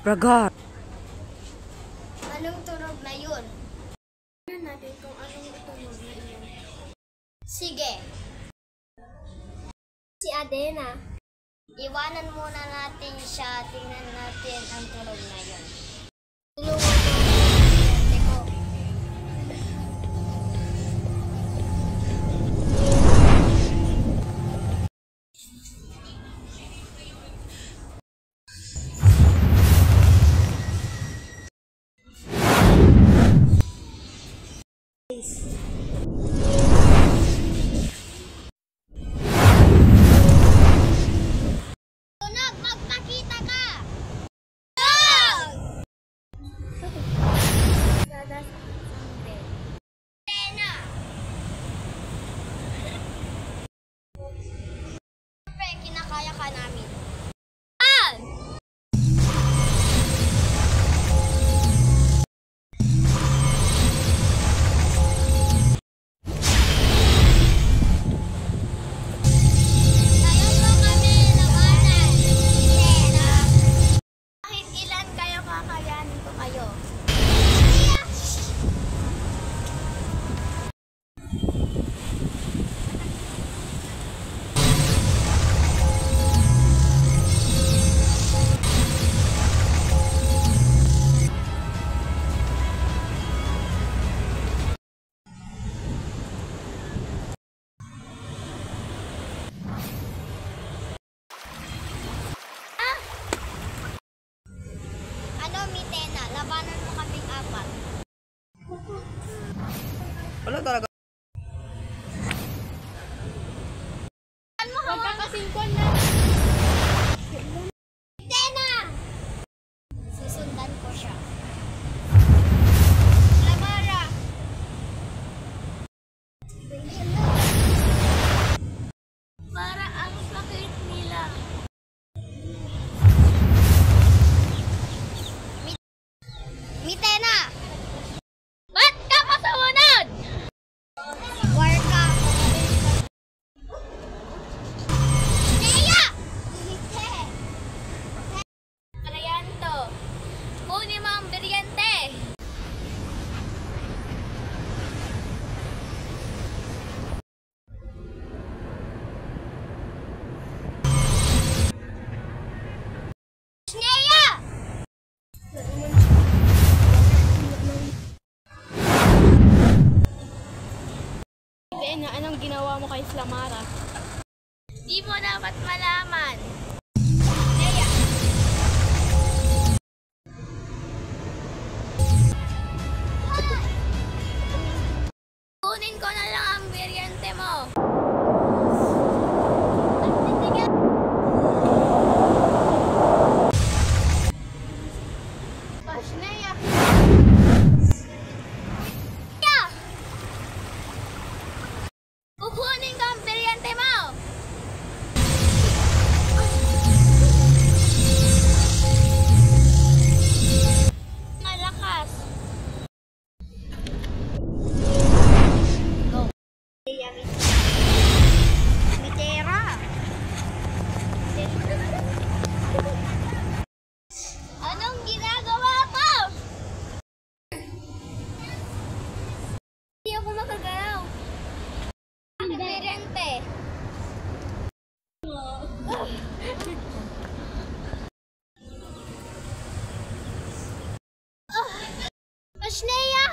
Bragar. Anong tunog na yun? Tingnan natin kung anong tunog na iyon. Sige. Si Adena. Iwanan muna natin siya. Tingnan natin ang tunog na yun. Tulungan mo ang estudyante ko. Tunog, magpakita ka! Sada sa someday. Tena! Siyempre, kinakaya ka namin. Kaya mo kami labanan, Tena. Kahit ilan kayo, kakayanin ko kayo. Ano, Mitena? Labanan mo kaming apat. Wala talaga. Ano mo Magkakasingkon na. Mitena! Susundan ko siya. Labara! Para ang sakit nila. Mitena! Ba't ka pa sumunod? War ka! Neya! Arayanto. Kunin mo ang biryante. Neya! Adena, anong ginawa mo kay Slamara? Di mo dapat malaman. Neya! Kunin ko na lang ang biryante mo. Neya! Kukunin ko ang biryante mo. Malakas. Mitera! Anong ginagawa ko? Hindi ako makagalaw. Ang biryante! Neya!